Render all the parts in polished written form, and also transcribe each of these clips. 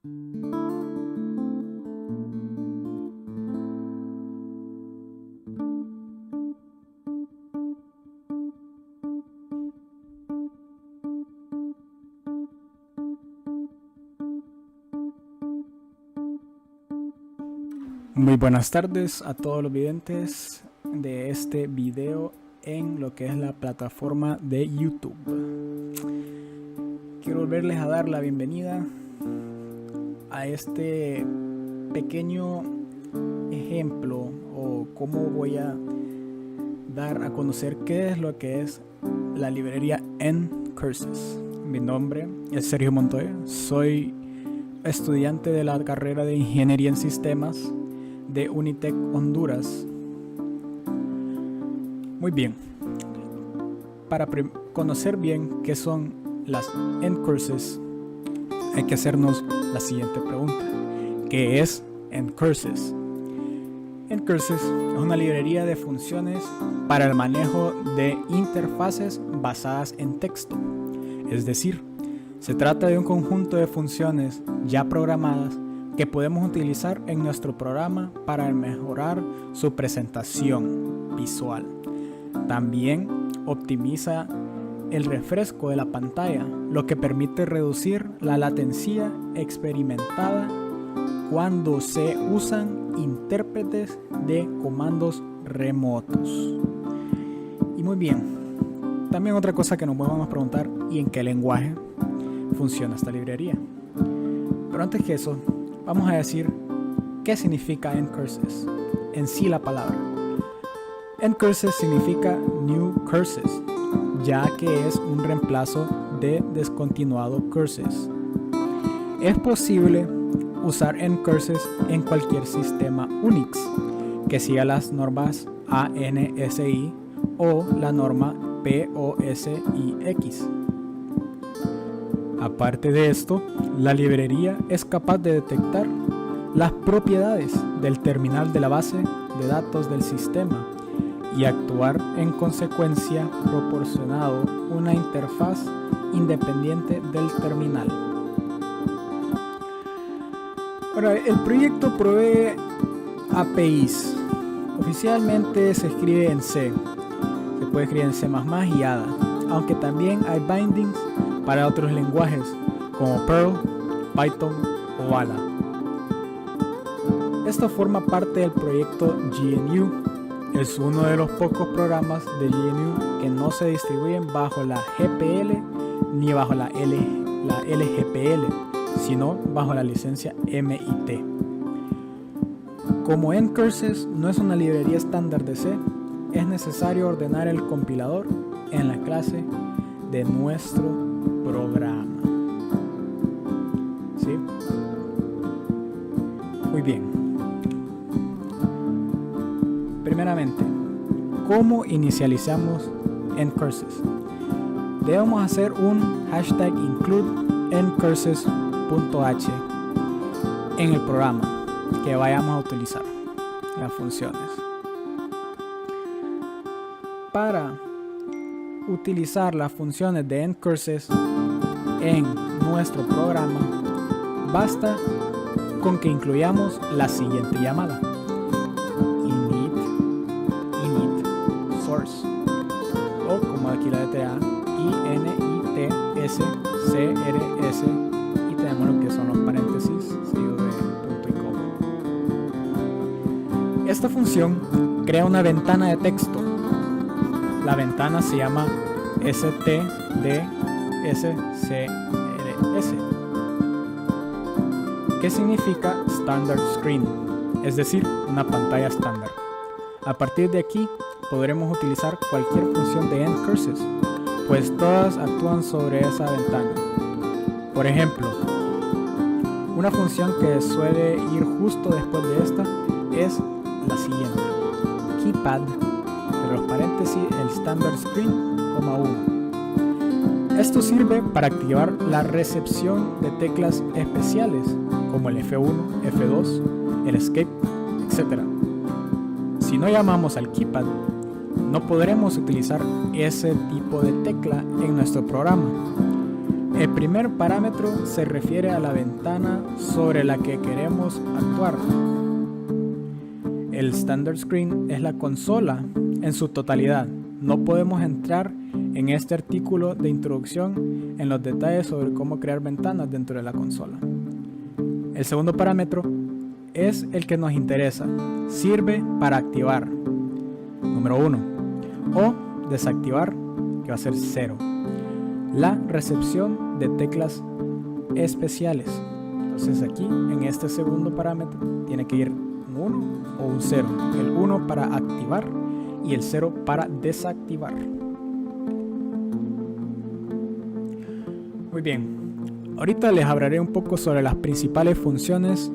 Muy buenas tardes a todos los videntes de este video en lo que es la plataforma de YouTube. Quiero volverles a dar la bienvenida a este pequeño ejemplo o cómo voy a dar a conocer qué es lo que es la librería Ncurses. Mi nombre es Sergio Montoya, soy estudiante de la carrera de Ingeniería en Sistemas de Unitec Honduras. Muy bien, para conocer bien qué son las Ncurses hay que hacernos la siguiente pregunta: ¿qué es Ncurses? Ncurses es una librería de funciones para el manejo de interfaces basadas en texto, es decir, se trata de un conjunto de funciones ya programadas que podemos utilizar en nuestro programa para mejorar su presentación visual. También optimiza el refresco de la pantalla, lo que permite reducir la latencia experimentada cuando se usan intérpretes de comandos remotos. Y muy bien, también otra cosa que nos vamos a preguntar: ¿y en qué lenguaje funciona esta librería? Pero antes que eso, vamos a decir qué significa Ncurses, en sí la palabra. Ncurses significa New Curses, ya que es un reemplazo de descontinuado curses. Es posible usar Ncurses en cualquier sistema Unix que siga las normas ANSI o la norma POSIX. Aparte de esto, la librería es capaz de detectar las propiedades del terminal de la base de datos del sistema y actuar en consecuencia proporcionando una interfaz independiente del terminal. Ahora, el proyecto provee APIs. Oficialmente se escribe en C, se puede escribir en C++ y Ada, aunque también hay bindings para otros lenguajes como Perl, Python o Bala. Esto forma parte del proyecto GNU. Es uno de los pocos programas de GNU que no se distribuyen bajo la GPL ni bajo la LGPL, sino bajo la licencia MIT. Como Ncurses no es una librería estándar de C, es necesario ordenar el compilador en la clase de nuestro programa. ¿Sí? Muy bien. Primeramente, ¿cómo inicializamos Ncurses? Debemos hacer un hashtag include ncurses.h en el programa que vayamos a utilizar, las funciones. Para utilizar las funciones de Ncurses en nuestro programa, basta con que incluyamos la siguiente llamada: init source, o como aquí la letra initSCRS, y tenemos lo que son los paréntesis seguidos de punto y coma. Esta función crea una ventana de texto. La ventana se llama stdscrs, que significa Standard Screen, es decir, una pantalla estándar. A partir de aquí podremos utilizar cualquier función de Ncurses, pues todas actúan sobre esa ventana. Por ejemplo, una función que suele ir justo después de esta es la siguiente: keypad, entre los paréntesis, el standard screen, 1. Esto sirve para activar la recepción de teclas especiales como el F1, F2, el escape, etc. Si no llamamos al keypad, no podremos utilizar ese tipo de tecla en nuestro programa. El primer parámetro se refiere a la ventana sobre la que queremos actuar. El standard screen es la consola en su totalidad. No podemos entrar en este artículo de introducción en los detalles sobre cómo crear ventanas dentro de la consola. El segundo parámetro es el que nos interesa. Sirve para activar, número 1, o desactivar, que va a ser 0, la recepción de teclas especiales. Entonces aquí en este segundo parámetro tiene que ir un 1 o un 0. El 1 para activar y el 0 para desactivar. Muy bien, ahorita les hablaré un poco sobre las principales funciones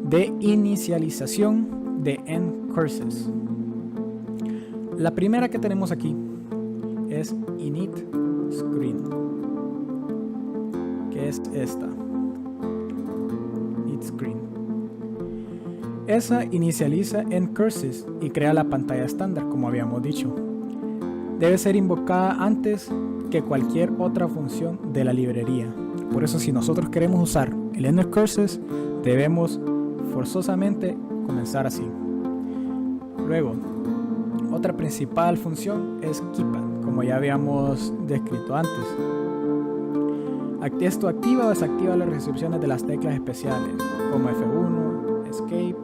de inicialización de ncurses. La primera que tenemos aquí es init screen, que es esta, init screen. Esa inicializa ncurses y crea la pantalla estándar, como habíamos dicho. Debe ser invocada antes que cualquier otra función de la librería. Por eso, si nosotros queremos usar el ncurses, debemos forzosamente comenzar así. Luego, otra principal función es keypad, como ya habíamos descrito antes. Esto activa o desactiva las recepciones de las teclas especiales, como F1, Escape,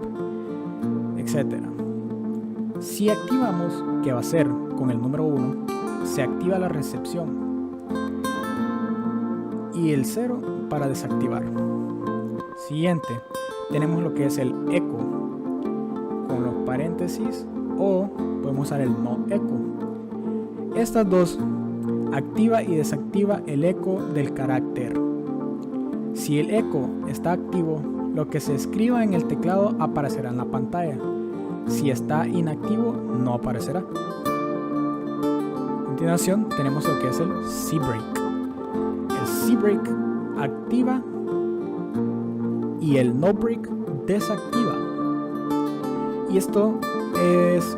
etc. Si activamos, que va a ser con el número 1, se activa la recepción y el 0 para desactivar. Siguiente, tenemos lo que es el echo con los paréntesis, o podemos usar el no echo. Estas dos activa y desactiva el eco del carácter. Si el eco está activo, lo que se escriba en el teclado aparecerá en la pantalla. Si está inactivo, no aparecerá. A continuación tenemos lo que es el cbreak. El cbreak activa y el no break desactiva. Y esto es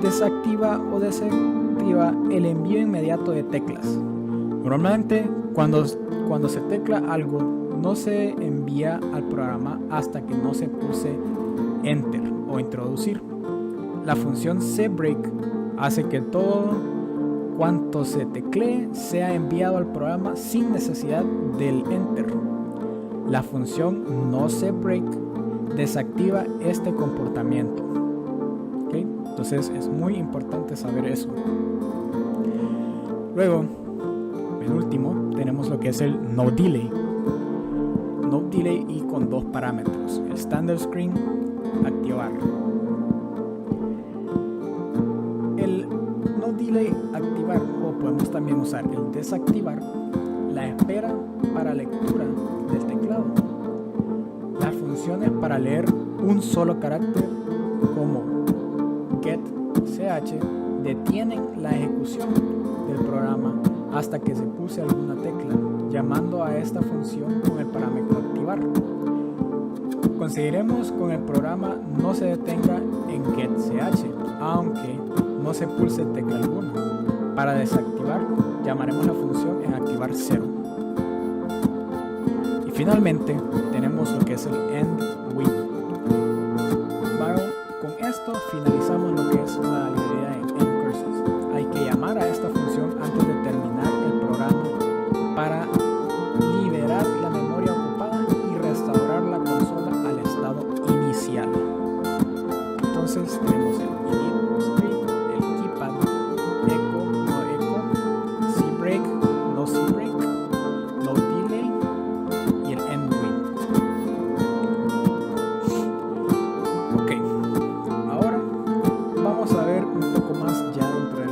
desactiva o desactiva el envío inmediato de teclas. Normalmente cuando se tecla algo, no se envía al programa hasta que no se pulse enter o introducir. La función cbreak hace que todo cuanto se teclee sea enviado al programa sin necesidad del enter. La función no cbreak desactiva este comportamiento. ¿Okay? Entonces es muy importante saber eso. Luego, penúltimo, tenemos lo que es el no delay. No delay y con dos parámetros. El standard screen, activar. El no delay, activar, o podemos también usar el desactivar, la espera para lectura del teclado. Las funciones para leer un solo carácter, como get, ch, detienen la ejecución del programa hasta que se pulse alguna tecla, llamando a esta función con el parámetro activar. Consideremos con el programa no se detenga en getch, aunque no se pulse tecla alguna. Para desactivarlo, llamaremos la función en activar 0. Y finalmente, tenemos lo que es el end win. Bueno, con esto finalizamos lo que es la librería de ncurses. Hay que llamar a esta función antes de terminar el programa para liberar la memoria ocupada y restaurar la consola al estado inicial. Entonces tenemos el init screen, el keypad, echo, no echo, cbreak, no cbreak, no delay y el end win. Ok, ahora vamos a ver un poco más ya dentro de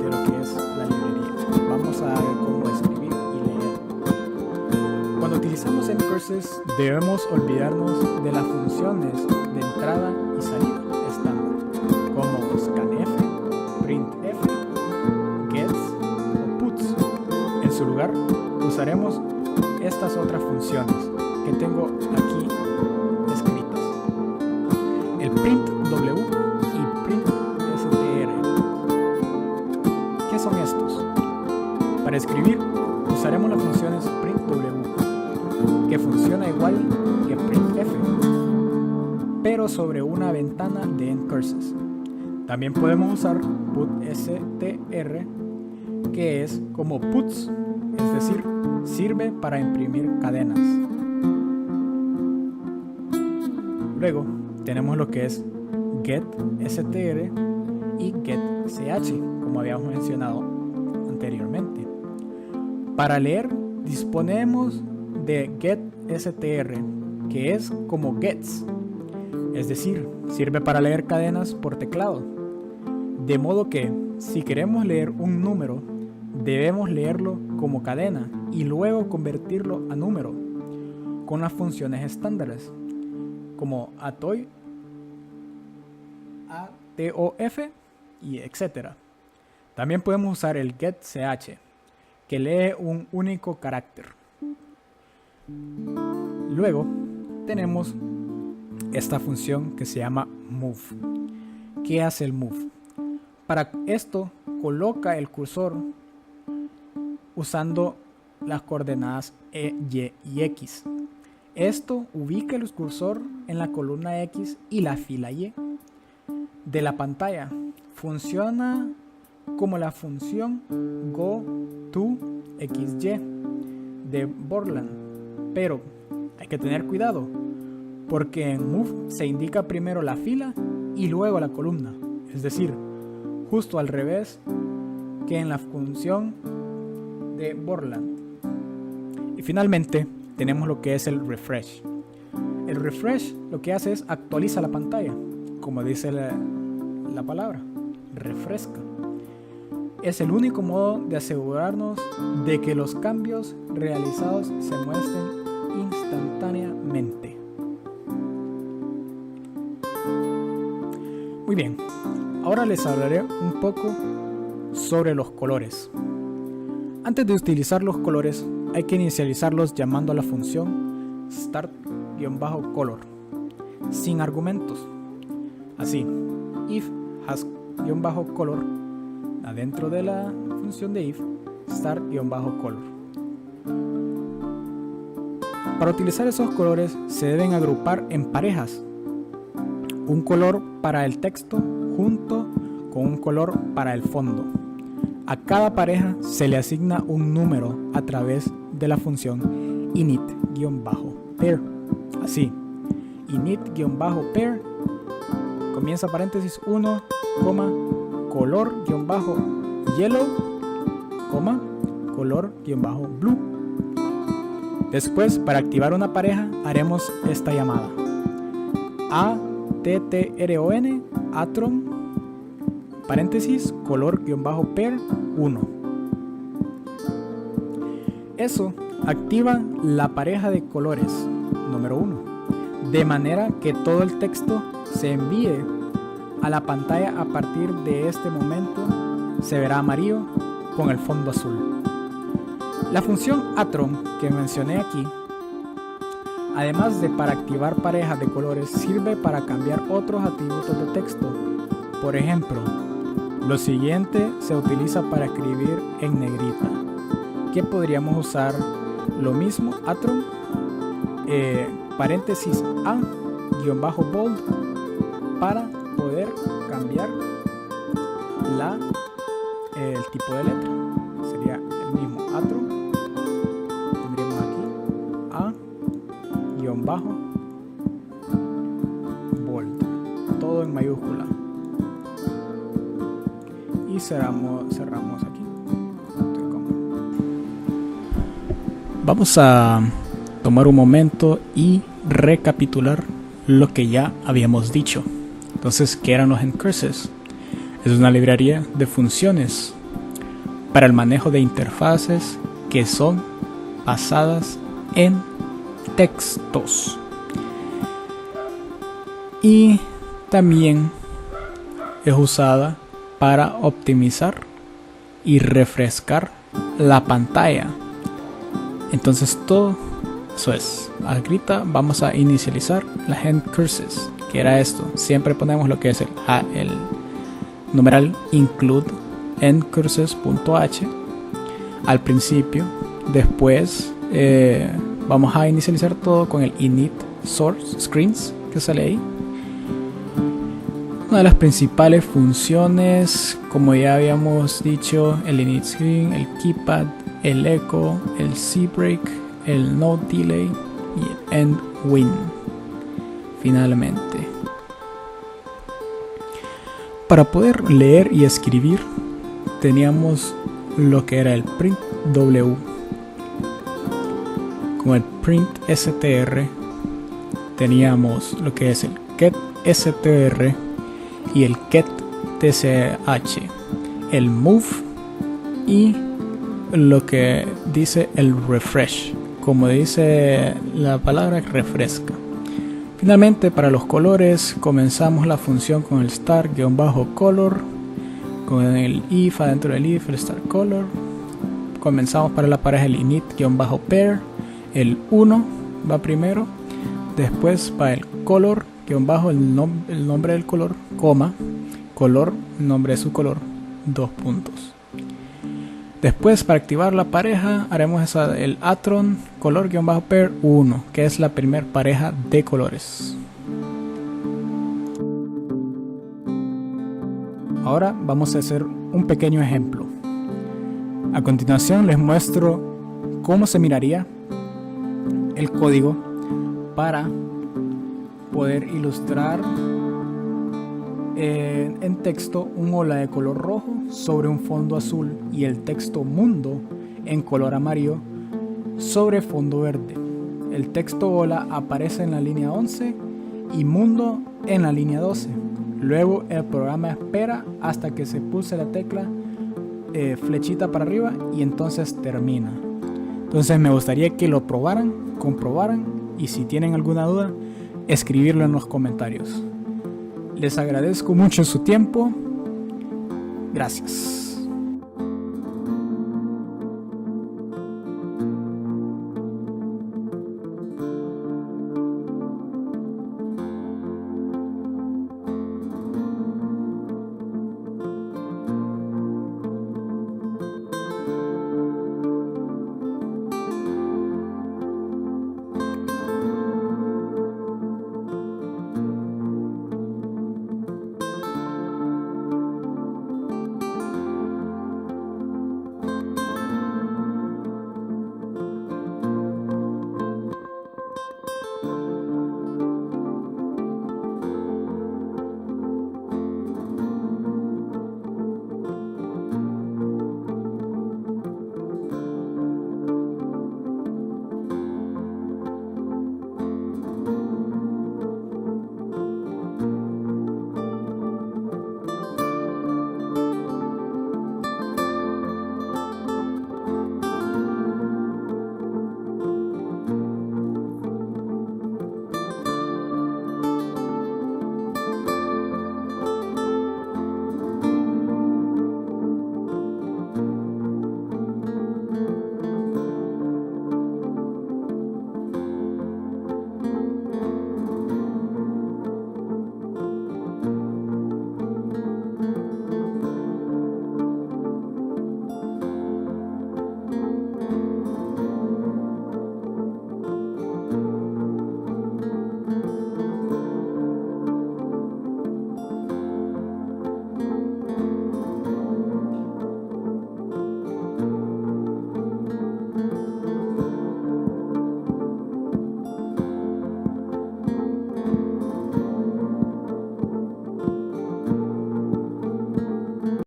lo que es la librería. Vamos a ver cómo escribir y leer. Cuando utilizamos ncurses debemos olvidarnos de las funciones de entrada y salida estándar, como scanf, printf, gets o puts. En su lugar usaremos estas otras funciones que tengo aquí escritas: el printw y printstr. ¿Qué son estos? Para escribir usaremos que funciona igual que printf, pero sobre una ventana de endcurses. También podemos usar putstr, que es como puts, es decir, sirve para imprimir cadenas. Luego tenemos lo que es getstr y getch, como habíamos mencionado anteriormente. Para leer disponemos de getstr, que es como gets, es decir, sirve para leer cadenas por teclado. De modo que si queremos leer un número, debemos leerlo como cadena y luego convertirlo a número con las funciones estándares como atof y etc. También podemos usar el getch, que lee un único carácter. Luego tenemos esta función que se llama move. ¿Qué hace el move? Para esto coloca el cursor usando las coordenadas E, Y y X. Esto ubica el cursor en la columna X y la fila Y de la pantalla. Funciona como la función goToXY de Borland, pero hay que tener cuidado porque en move se indica primero la fila y luego la columna, es decir, justo al revés que en la función de Borland. Y finalmente tenemos lo que es el refresh. El refresh lo que hace es actualiza la pantalla, como dice la palabra, refresca. Es el único modo de asegurarnos de que los cambios realizados se muestren instantáneamente. Muy bien, ahora les hablaré un poco sobre los colores. Antes de utilizar los colores, hay que inicializarlos llamando a la función start-color sin argumentos. Así, if has-color, adentro de la función de if, start-color. Para utilizar esos colores se deben agrupar en parejas. Un color para el texto junto con un color para el fondo. A cada pareja se le asigna un número a través de la función init-pair. Así, init-pair, comienza paréntesis 1, color-yellow, color-blue. Después, para activar una pareja, haremos esta llamada. attron, atron, paréntesis, color-pair 1. Eso activa la pareja de colores número 1, de manera que todo el texto se envíe a la pantalla. A partir de este momento se verá amarillo con el fondo azul. La función atron que mencioné aquí, además de para activar parejas de colores, sirve para cambiar otros atributos de texto. Por ejemplo, lo siguiente se utiliza para escribir en negrita. ¿Qué podríamos usar? Lo mismo, atron, paréntesis a-bold, para poder cambiar el tipo de letra. Sería el mismo atron. Tendríamos aquí a-bold, todo en mayúscula. Y cerramos aquí. Vamos a tomar un momento y recapitular lo que ya habíamos dicho. Entonces, ¿qué eran los endcurses? Es una librería de funciones para el manejo de interfaces que son basadas en textos. Y también es usada para optimizar y refrescar la pantalla. Entonces todo eso es. Ahorita vamos a inicializar las endcurses, que era esto. Siempre ponemos lo que es el numeral include endcurses.h al principio. Después Vamos a inicializar todo con el init source screens que sale ahí. Una de las principales funciones, como ya habíamos dicho, el init screen, el keypad, el echo, el cbreak, el node delay y el end win. Finalmente, para poder leer y escribir teníamos lo que era el print w, como el print str, teníamos lo que es el get str y el get tch, el move y lo que dice el refresh, como dice la palabra, refresca. Finalmente, para los colores comenzamos la función con el star-color, con el if adentro del if, el star color. Comenzamos para la pareja el init-pair, el 1 va primero, después va el color, el nombre del color, coma, color, nombre de su color, 2 puntos. Después, para activar la pareja, haremos el atron color-pair 1, que es la primera pareja de colores. Ahora vamos a hacer un pequeño ejemplo. A continuación les muestro cómo se miraría el código para poder ilustrar en texto un ola de color rojo sobre un fondo azul y el texto mundo en color amarillo sobre fondo verde. El texto ola aparece en la línea 11 y mundo en la línea 12. Luego el programa espera hasta que se pulse la tecla flechita para arriba y entonces termina. Entonces me gustaría que lo probaran, comprobaran y si tienen alguna duda, escribirlo en los comentarios. Les agradezco mucho su tiempo. Gracias.